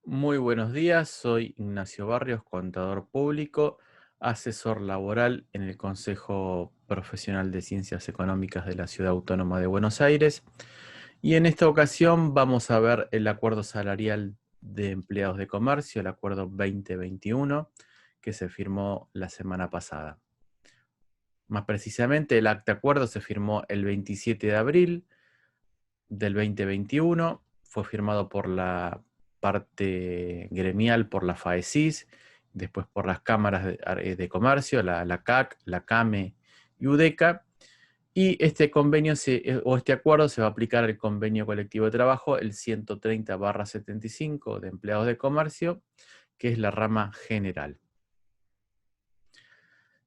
Muy buenos días, soy Ignacio Barrios, contador público, asesor laboral en el Consejo Profesional de Ciencias Económicas de la Ciudad Autónoma de Buenos Aires. Y en esta ocasión vamos a ver el acuerdo salarial de empleados de comercio, el acuerdo 2021, que se firmó la semana pasada. Más precisamente, el acta acuerdo se firmó el 27 de abril del 2021, fue firmado por la parte gremial, por la FAECIS, después por las cámaras de comercio, la CAC, la CAME y UDECA, y este convenio o este acuerdo se va a aplicar al convenio colectivo de trabajo, el 130/75 de empleados de comercio, que es la rama general.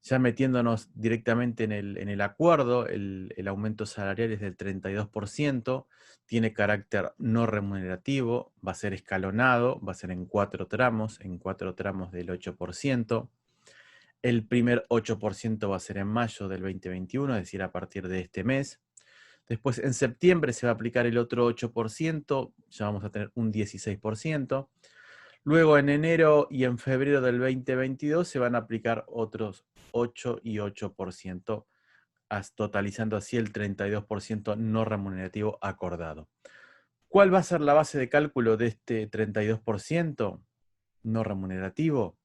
Ya metiéndonos directamente en el acuerdo, el aumento salarial es del 32%, tiene carácter no remunerativo, va a ser escalonado, va a ser en cuatro tramos del 8%. El primer 8% va a ser en mayo del 2021, es decir, a partir de este mes. Después, en septiembre se va a aplicar el otro 8%, ya vamos a tener un 16%. Luego en enero y en febrero del 2022 se van a aplicar otros 8 y 8%, totalizando así el 32% no remunerativo acordado. ¿Cuál va a ser la base de cálculo de este 32% no remunerativo?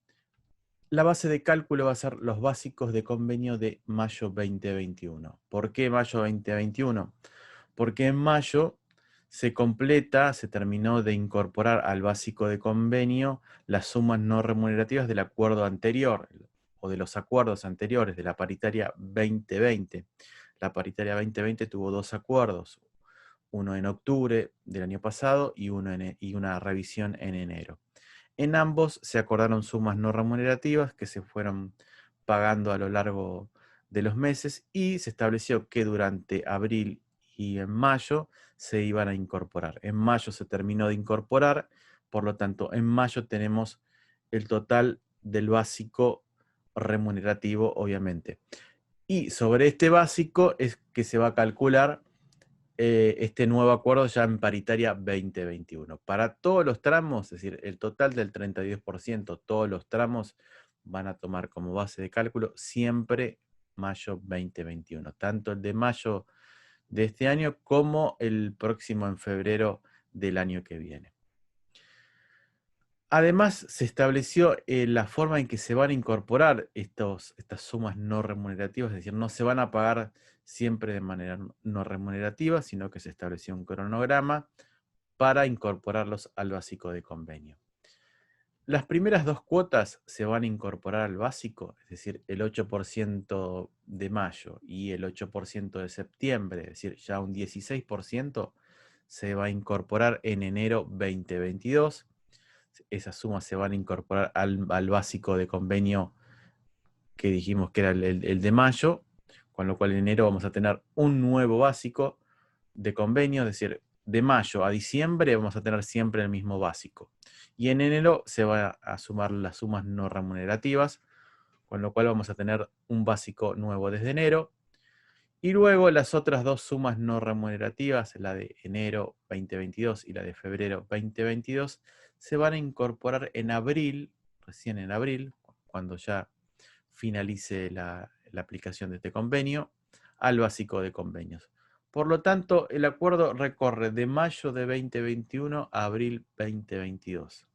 La base de cálculo va a ser los básicos de convenio de mayo 2021. ¿Por qué mayo 2021? Porque en mayo se terminó de incorporar al básico de convenio las sumas no remunerativas del acuerdo anterior o de los acuerdos anteriores de la paritaria 2020. La paritaria 2020 tuvo dos acuerdos, uno en octubre del año pasado y una revisión en enero. En ambos se acordaron sumas no remunerativas que se fueron pagando a lo largo de los meses y se estableció que durante abril y en mayo se iban a incorporar. En mayo se terminó de incorporar, por lo tanto, en mayo tenemos el total del básico remunerativo, obviamente. Y sobre este básico es que se va a calcular este nuevo acuerdo ya en paritaria 2021. Para todos los tramos, es decir, el total del 32%, todos los tramos van a tomar como base de cálculo siempre mayo 2021, tanto el de mayo de este año como el próximo en febrero del año que viene. Además, se estableció la forma en que se van a incorporar estas sumas no remunerativas, es decir, no se van a pagar siempre de manera no remunerativa, sino que se estableció un cronograma para incorporarlos al básico de convenio. Las primeras dos cuotas se van a incorporar al básico, es decir, el 8% de mayo y el 8% de septiembre, es decir, ya un 16% se va a incorporar en enero 2022. Esas sumas se van a incorporar al básico de convenio que dijimos que era el de mayo, con lo cual en enero vamos a tener un nuevo básico de convenio, es decir, de mayo a diciembre vamos a tener siempre el mismo básico. Y en enero se van a sumar las sumas no remunerativas, con lo cual vamos a tener un básico nuevo desde enero. Y luego las otras dos sumas no remunerativas, la de enero 2022 y la de febrero 2022, se van a incorporar en abril, recién en abril, cuando ya finalice la aplicación de este convenio, al básico de convenios. Por lo tanto, el acuerdo recorre de mayo de 2021 a abril 2022,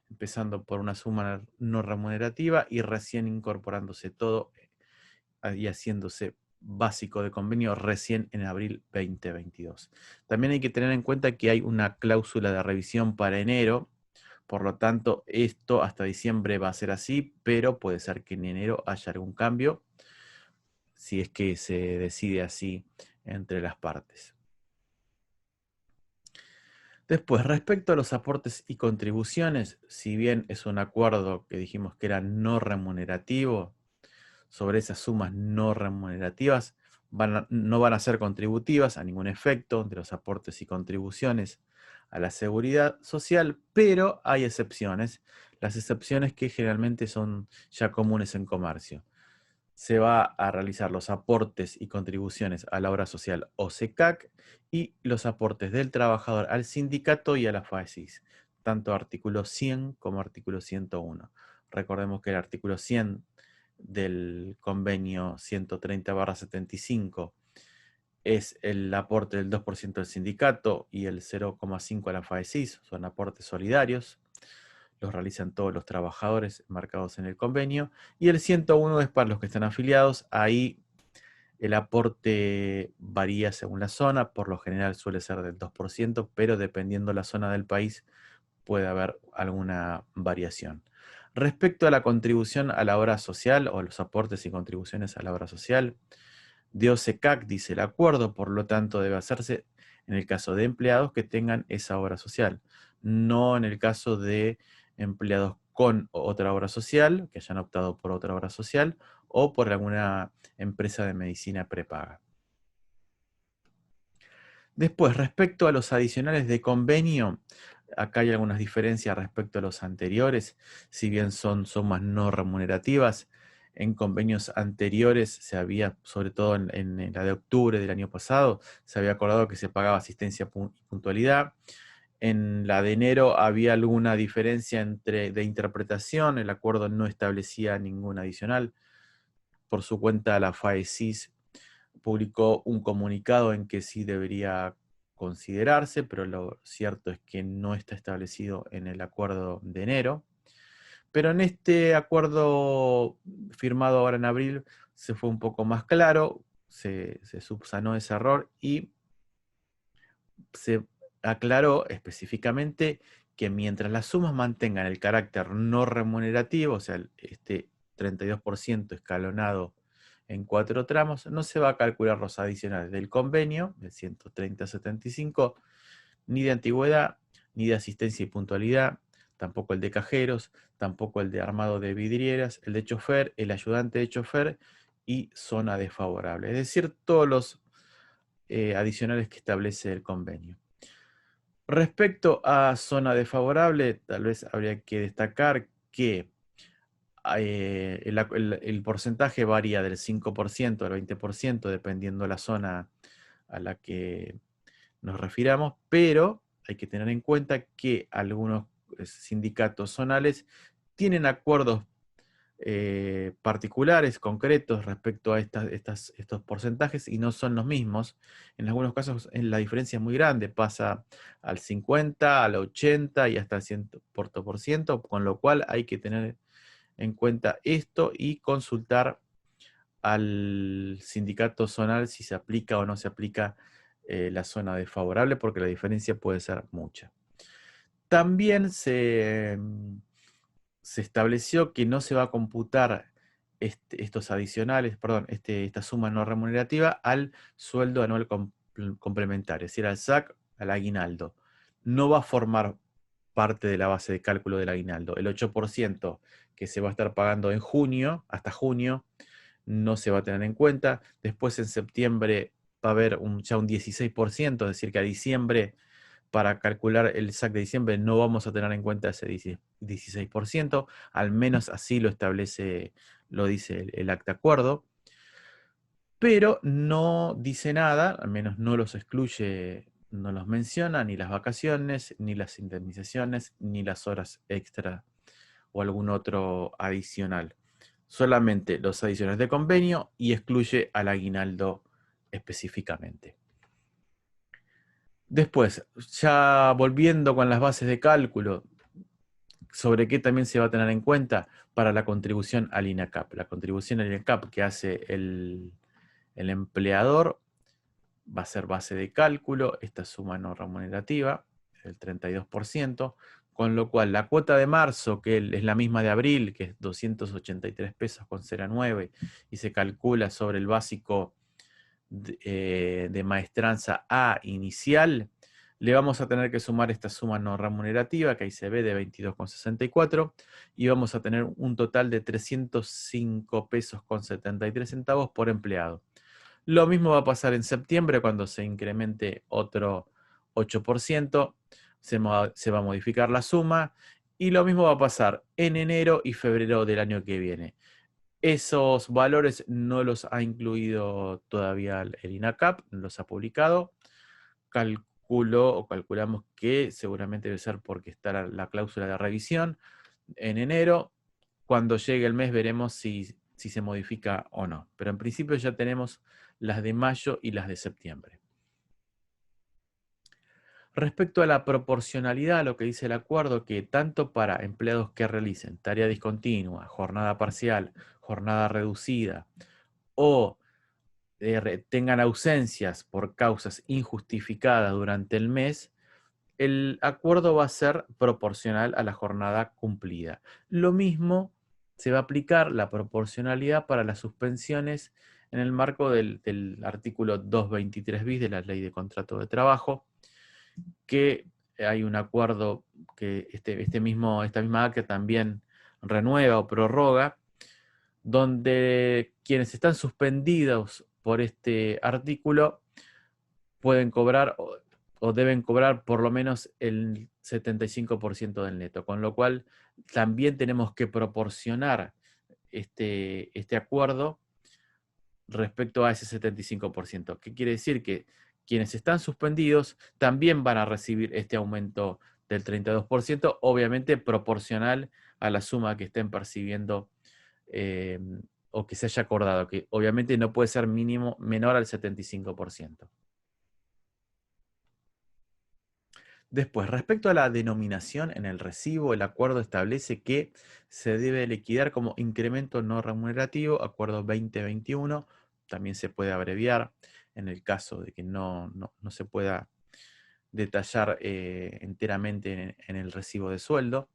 empezando por una suma no remunerativa y recién incorporándose todo y haciéndose básico de convenio recién en abril 2022. También hay que tener en cuenta que hay una cláusula de revisión para enero, por lo tanto, esto hasta diciembre va a ser así, pero puede ser que en enero haya algún cambio, si es que se decide así entre las partes. Después, respecto a los aportes y contribuciones, si bien es un acuerdo que dijimos que era no remunerativo, sobre esas sumas no remunerativas no van a ser contributivas a ningún efecto de los aportes y contribuciones a la seguridad social, pero hay excepciones, las excepciones que generalmente son ya comunes en comercio. Se va a realizar los aportes y contribuciones a la obra social o SECAC y los aportes del trabajador al sindicato y a la FAESIS. tanto artículo 100 como artículo 101. Recordemos que el artículo 100 del convenio 130/75 es el aporte del 2% del sindicato y el 0,5% a la FAESIS, son aportes solidarios, los realizan todos los trabajadores marcados en el convenio, y el 101 es para los que están afiliados. Ahí el aporte varía según la zona, por lo general suele ser del 2%, pero dependiendo la zona del país puede haber alguna variación. Respecto a la contribución a la obra social o los aportes y contribuciones a la obra social, de OSECAC dice el acuerdo, por lo tanto debe hacerse en el caso de empleados que tengan esa obra social, no en el caso de empleados con otra obra social, que hayan optado por otra obra social, o por alguna empresa de medicina prepaga. Después, respecto a los adicionales de convenio, acá hay algunas diferencias respecto a los anteriores, si bien son sumas no remunerativas. En convenios anteriores se había, sobre todo en la de octubre del año pasado, se había acordado que se pagaba asistencia y puntualidad. En la de enero había alguna diferencia de interpretación, el acuerdo no establecía ningún adicional. Por su cuenta, la FAESIS publicó un comunicado en que sí debería considerarse, pero lo cierto es que no está establecido en el acuerdo de enero. Pero en este acuerdo firmado ahora en abril se fue un poco más claro, se subsanó ese error y se aclaró específicamente que mientras las sumas mantengan el carácter no remunerativo, o sea, este 32% escalonado en 4 tramos, no se va a calcular los adicionales del convenio, del 130/75, ni de antigüedad, ni de asistencia y puntualidad, tampoco el de cajeros, tampoco el de armado de vidrieras, el de chofer, el ayudante de chofer y zona desfavorable. Es decir, todos los adicionales que establece el convenio. Respecto a zona desfavorable, tal vez habría que destacar que el porcentaje varía del 5% al 20%, dependiendo la zona a la que nos refiramos, pero hay que tener en cuenta que algunos sindicatos zonales tienen acuerdos particulares, concretos respecto a estos porcentajes y no son los mismos. En algunos casos la diferencia es muy grande, pasa al 50, al 80 y hasta al 100%, con lo cual hay que tener en cuenta esto y consultar al sindicato zonal si se aplica o no se aplica la zona desfavorable, porque la diferencia puede ser mucha. También se estableció que no se va a computar estos adicionales, perdón, esta suma no remunerativa al sueldo anual complementario, es decir, al SAC, al aguinaldo. No va a formar parte de la base de cálculo del aguinaldo. El 8% que se va a estar pagando en junio, hasta junio, no se va a tener en cuenta. Después en septiembre va a haber ya un 16%, es decir, que a diciembre, para calcular el SAC de diciembre, no vamos a tener en cuenta ese 16%, al menos así lo establece, lo dice el acta acuerdo, pero no dice nada, al menos no los excluye, no los menciona, ni las vacaciones, ni las indemnizaciones, ni las horas extra o algún otro adicional. Solamente los adicionales de convenio y excluye al aguinaldo específicamente. Después, ya volviendo con las bases de cálculo, sobre qué también se va a tener en cuenta para la contribución al INACAP. La contribución al INACAP que hace el empleador va a ser base de cálculo, esta suma no remunerativa, el 32%, con lo cual la cuota de marzo, que es la misma de abril, que es 283 pesos con 0,9, y se calcula sobre el básico de maestranza A inicial, le vamos a tener que sumar esta suma no remunerativa, que ahí se ve, de 22,64, y vamos a tener un total de 305 pesos con 73 centavos por empleado. Lo mismo va a pasar en septiembre cuando se incremente otro 8%, se va a modificar la suma, y lo mismo va a pasar en enero y febrero del año que viene. Esos valores no los ha incluido todavía el INACAP, no los ha publicado. calculo o calculamos que seguramente debe ser porque está la cláusula de revisión en enero. Cuando llegue el mes veremos si se modifica o no. Pero en principio ya tenemos las de mayo y las de septiembre. Respecto a la proporcionalidad, lo que dice el acuerdo, que tanto para empleados que realicen tarea discontinua, jornada parcial, jornada reducida o tengan ausencias por causas injustificadas durante el mes, el acuerdo va a ser proporcional a la jornada cumplida. Lo mismo se va a aplicar la proporcionalidad para las suspensiones en el marco del artículo 223 bis de la Ley de Contrato de Trabajo, que hay un acuerdo que esta misma acta también renueva o prorroga, donde quienes están suspendidos por este artículo pueden cobrar o deben cobrar por lo menos el 75% del neto, con lo cual también tenemos que proporcionar este acuerdo respecto a ese 75%. ¿Qué quiere decir? Que quienes están suspendidos también van a recibir este aumento del 32%, obviamente proporcional a la suma que estén percibiendo o que se haya acordado, que obviamente no puede ser mínimo menor al 75%. Después, respecto a la denominación en el recibo, el acuerdo establece que se debe liquidar como incremento no remunerativo, acuerdo 2021, también se puede abreviar en el caso de que no se pueda detallar enteramente en el recibo de sueldo.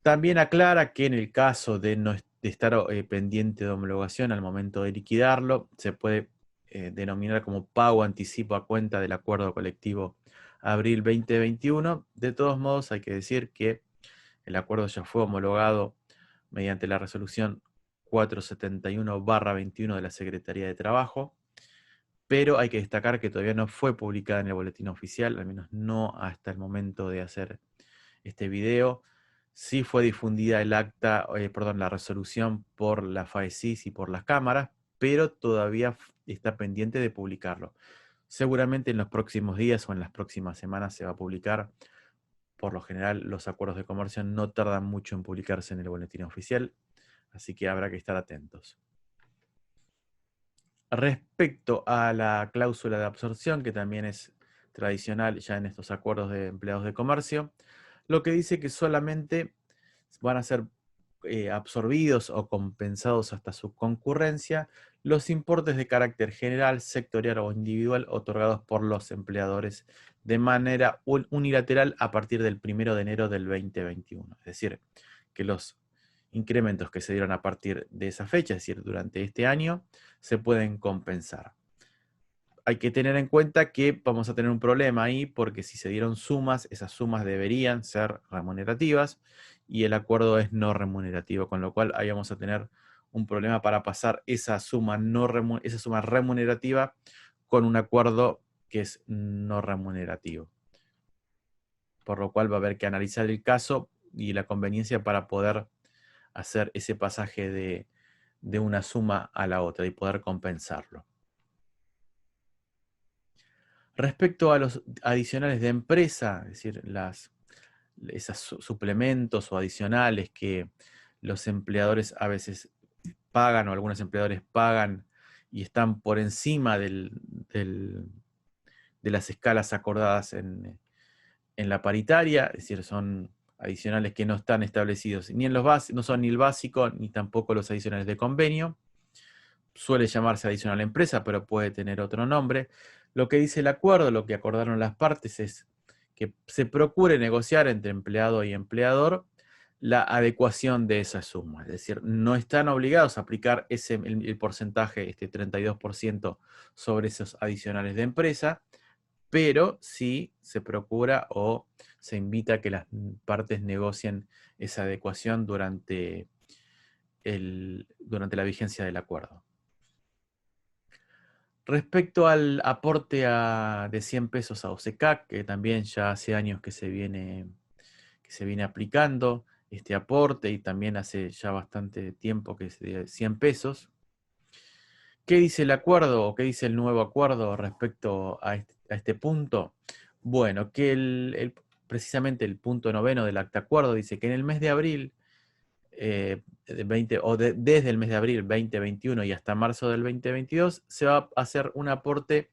También aclara que en el caso de estar pendiente de homologación al momento de liquidarlo, se puede denominar como pago anticipo a cuenta del acuerdo colectivo abril 2021. De todos modos, hay que decir que el acuerdo ya fue homologado mediante la resolución 471/21 de la Secretaría de Trabajo, pero hay que destacar que todavía no fue publicada en el boletín oficial, al menos no hasta el momento de hacer este video. Sí fue difundida el acta, la resolución por la FAECIS y por las cámaras, pero todavía está pendiente de publicarlo. Seguramente en los próximos días o en las próximas semanas se va a publicar. Por lo general, los acuerdos de comercio no tardan mucho en publicarse en el boletín oficial, así que habrá que estar atentos. Respecto a la cláusula de absorción, que también es tradicional ya en estos acuerdos de empleados de comercio, lo que dice que solamente van a ser absorbidos o compensados hasta su concurrencia los importes de carácter general, sectorial o individual otorgados por los empleadores de manera unilateral a partir del 1 de enero del 2021. Es decir, que los incrementos que se dieron a partir de esa fecha, es decir, durante este año, se pueden compensar. Hay que tener en cuenta que vamos a tener un problema ahí porque si se dieron sumas, esas sumas deberían ser remunerativas y el acuerdo es no remunerativo, con lo cual ahí vamos a tener un problema para pasar esa suma remunerativa con un acuerdo que es no remunerativo. Por lo cual va a haber que analizar el caso y la conveniencia para poder hacer ese pasaje de una suma a la otra y poder compensarlo. Respecto a los adicionales de empresa, es decir, esos suplementos o adicionales que los empleadores a veces pagan o algunos empleadores pagan y están por encima de las escalas acordadas en la paritaria, es decir, son adicionales que no están establecidos ni en no son ni el básico ni tampoco los adicionales de convenio. Suele llamarse adicional empresa, pero puede tener otro nombre. Lo que dice el acuerdo, lo que acordaron las partes es que se procure negociar entre empleado y empleador la adecuación de esa suma. Es decir, no están obligados a aplicar el porcentaje, este 32% sobre esos adicionales de empresa, pero sí se procura o se invita a que las partes negocien esa adecuación durante la vigencia del acuerdo. Respecto al aporte de 100 pesos a OSECAC, que también ya hace años que se viene aplicando este aporte y también hace ya bastante tiempo que es de 100 pesos, ¿Qué dice el acuerdo o qué dice el nuevo acuerdo respecto a este punto? Bueno, que precisamente el punto 9 del acta acuerdo dice que en el mes de abril, desde el mes de abril 2021 y hasta marzo del 2022, se va a hacer un aporte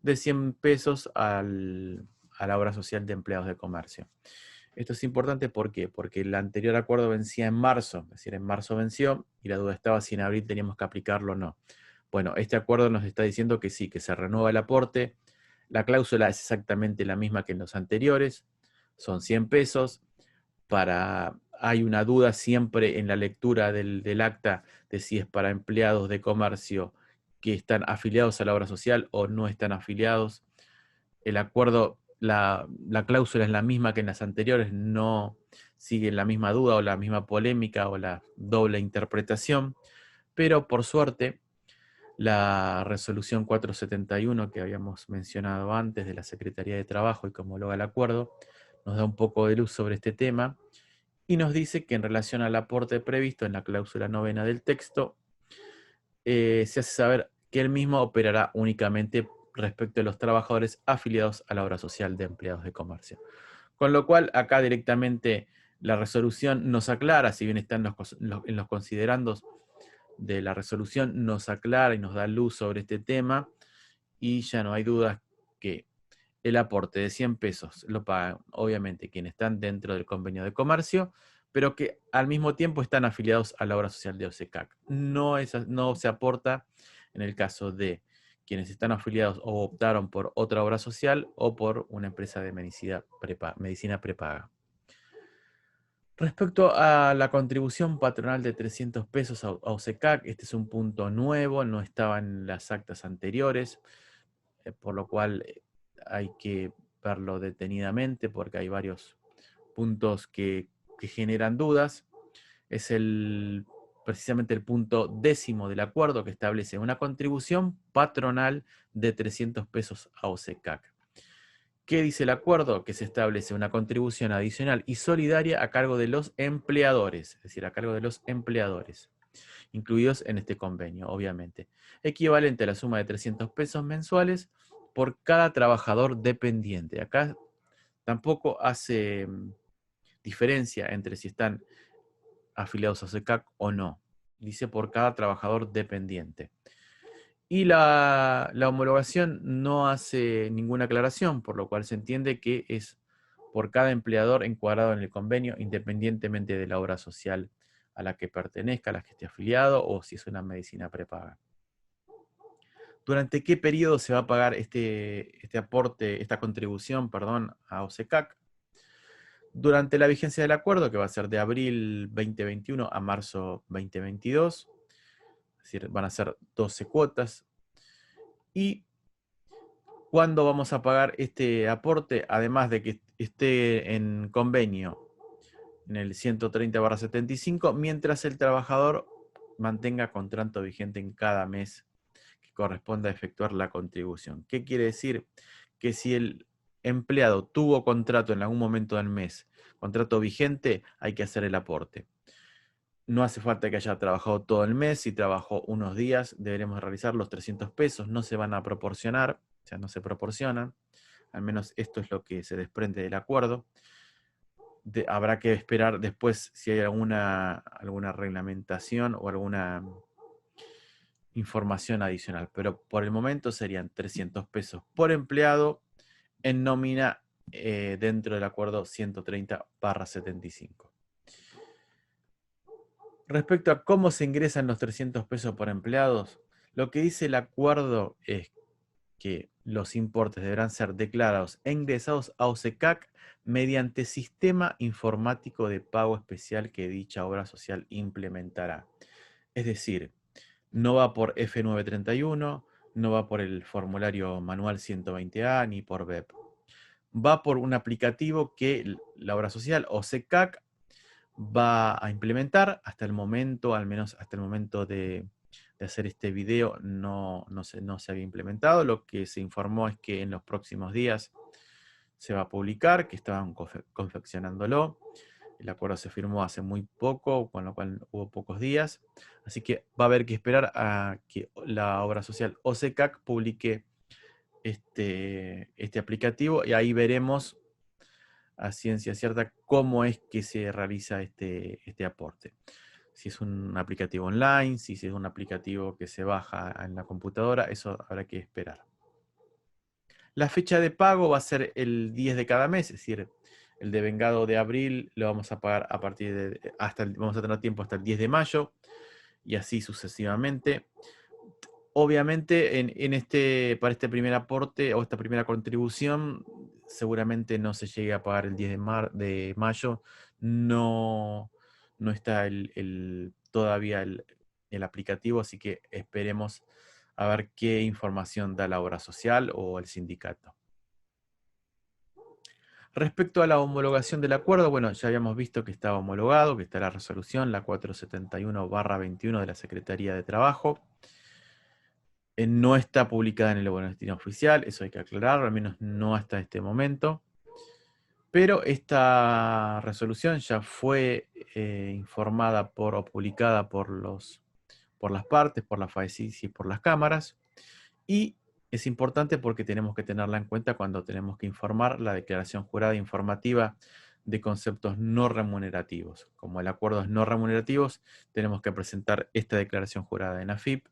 de 100 pesos a la obra social de empleados de comercio. Esto es importante, ¿por qué? Porque el anterior acuerdo vencía en marzo, es decir, en marzo venció y la duda estaba si en abril teníamos que aplicarlo o no. Bueno, este acuerdo nos está diciendo que sí, que se renueva el aporte. La cláusula es exactamente la misma que en los anteriores, son 100 pesos. Hay una duda siempre en la lectura del acta de si es para empleados de comercio que están afiliados a la obra social o no están afiliados. El acuerdo, la cláusula es la misma que en las anteriores, no sigue la misma duda o la misma polémica o la doble interpretación, pero por suerte la resolución 471 que habíamos mencionado antes de la Secretaría de Trabajo y que homologa el acuerdo, nos da un poco de luz sobre este tema y nos dice que en relación al aporte previsto en la cláusula 9 del texto, se hace saber que el mismo operará únicamente respecto de los trabajadores afiliados a la obra social de empleados de comercio. Con lo cual, acá directamente la resolución nos aclara, si bien está en los considerandos de la resolución, nos aclara y nos da luz sobre este tema, y ya no hay dudas que el aporte de 100 pesos lo pagan, obviamente, quienes están dentro del convenio de comercio, pero que al mismo tiempo están afiliados a la obra social de OSECAC. No se aporta en el caso de quienes están afiliados o optaron por otra obra social o por una empresa de medicina prepaga. Respecto a la contribución patronal de 300 pesos a OSECAC, este es un punto nuevo, no estaba en las actas anteriores, por lo cual hay que verlo detenidamente porque hay varios puntos que generan dudas. Es precisamente el punto 10 del acuerdo que establece una contribución patronal de 300 pesos a OSECAC. ¿Qué dice el acuerdo? Que se establece una contribución adicional y solidaria a cargo de los empleadores, es decir, a cargo de los empleadores, incluidos en este convenio, obviamente, equivalente a la suma de 300 pesos mensuales por cada trabajador dependiente. Acá tampoco hace diferencia entre si están afiliados a OSECAC o no. Dice por cada trabajador dependiente. Y la homologación no hace ninguna aclaración, por lo cual se entiende que es por cada empleador encuadrado en el convenio, independientemente de la obra social a la que pertenezca, a la que esté afiliado, o si es una medicina prepaga. ¿Durante qué periodo se va a pagar este aporte, esta contribución, perdón, a OSECAC? Durante la vigencia del acuerdo, que va a ser de abril 2021 a marzo 2022, es decir, van a ser 12 cuotas. ¿Y cuándo vamos a pagar este aporte? Además de que esté en convenio en el 130/75, mientras el trabajador mantenga contrato vigente en cada mes que corresponda a efectuar la contribución. ¿Qué quiere decir? Que si el empleado tuvo contrato en algún momento del mes, contrato vigente, hay que hacer el aporte. No hace falta que haya trabajado todo el mes, si trabajó unos días, deberemos realizar los 300 pesos, no se van a proporcionar, o sea, no se proporcionan, al menos esto es lo que se desprende del acuerdo. Habrá que esperar después si hay alguna reglamentación o alguna información adicional, pero por el momento serían 300 pesos por empleado en nómina dentro del acuerdo 130/75. Respecto a cómo se ingresan los 300 pesos por empleados, lo que dice el acuerdo es que los importes deberán ser declarados e ingresados a OSECAC mediante sistema informático de pago especial que dicha obra social implementará. Es decir, no va por F931, no va por el formulario manual 120A ni por BEP. Va por un aplicativo que la obra social OSECAC va a implementar. Hasta el momento, al menos hasta el momento de hacer este video, no se había implementado. Lo que se informó es que en los próximos días se va a publicar, que estaban confeccionándolo. El acuerdo se firmó hace muy poco, con lo cual hubo pocos días. Así que va a haber que esperar a que la obra social OSECAC publique este aplicativo y ahí veremos a ciencia cierta cómo es que se realiza este aporte. Si es un aplicativo online, si es un aplicativo que se baja en la computadora, eso habrá que esperar. La fecha de pago va a ser el 10 de cada mes, es decir, el devengado de abril lo vamos a pagar a partir de, vamos a tener tiempo hasta el 10 de mayo y así sucesivamente. Obviamente, para este primer aporte o esta primera contribución, seguramente no se llegue a pagar el 10 de mayo. No está todavía el aplicativo, así que esperemos a ver qué información da la obra social o el sindicato. Respecto a la homologación del acuerdo, bueno, ya habíamos visto que estaba homologado, que está la resolución, la 471/21 de la Secretaría de Trabajo. No está publicada en el boletín oficial, eso hay que aclararlo, al menos no hasta este momento. Pero esta resolución ya fue informada o publicada por las partes, por la FAECIS y por las cámaras. Y es importante porque tenemos que tenerla en cuenta cuando tenemos que informar la declaración jurada informativa de conceptos no remunerativos. Como el acuerdo es no remunerativos, tenemos que presentar esta declaración jurada en AFIP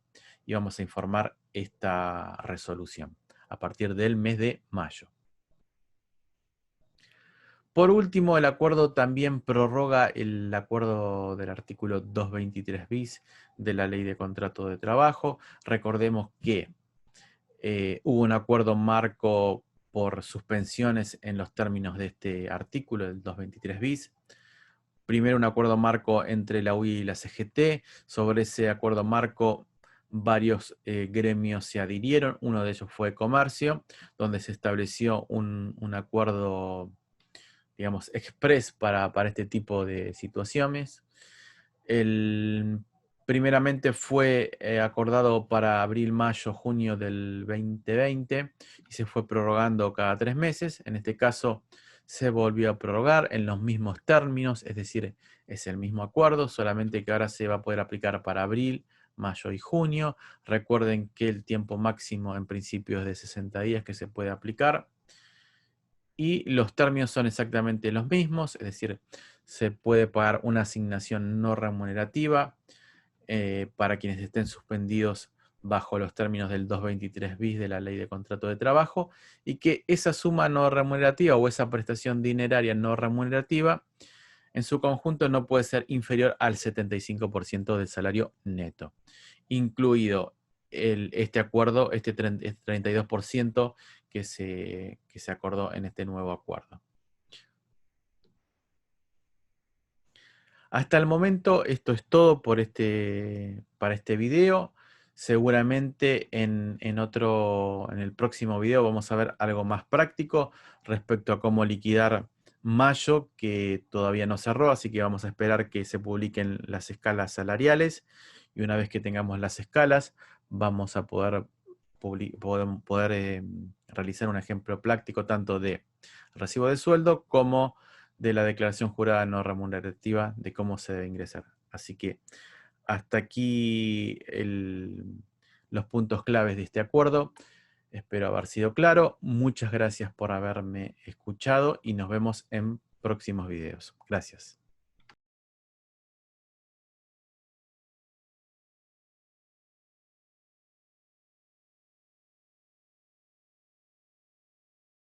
y vamos a informar esta resolución a partir del mes de mayo. Por último, el acuerdo también prorroga el acuerdo del artículo 223 bis de la Ley de Contrato de Trabajo. Recordemos que hubo un acuerdo marco por suspensiones en los términos de este artículo, del 223 bis. Primero un acuerdo marco entre la UI y la CGT. Sobre ese acuerdo marco varios gremios se adhirieron. Uno de ellos fue Comercio, donde se estableció un acuerdo, digamos, express para este tipo de situaciones. Primeramente fue acordado para abril, mayo, junio del 2020 y se fue prorrogando cada 3 meses. En este caso se volvió a prorrogar en los mismos términos, es decir, es el mismo acuerdo, solamente que ahora se va a poder aplicar para abril, mayo y junio. Recuerden que el tiempo máximo en principio es de 60 días que se puede aplicar. Y los términos son exactamente los mismos, es decir, se puede pagar una asignación no remunerativa para quienes estén suspendidos bajo los términos del 223 bis de la Ley de Contrato de Trabajo, y que esa suma no remunerativa o esa prestación dineraria no remunerativa en su conjunto no puede ser inferior al 75% del salario neto, incluido este acuerdo, este 32% que se acordó en este nuevo acuerdo. Hasta el momento esto es todo para este video. Seguramente en el próximo video vamos a ver algo más práctico respecto a cómo liquidar mayo, que todavía no cerró, así que vamos a esperar que se publiquen las escalas salariales y una vez que tengamos las escalas vamos a poder realizar un ejemplo práctico tanto de recibo de sueldo como de la declaración jurada no remunerativa de cómo se debe ingresar. Así que hasta aquí los puntos claves de este acuerdo. Espero haber sido claro. Muchas gracias por haberme escuchado y nos vemos en próximos videos. Gracias.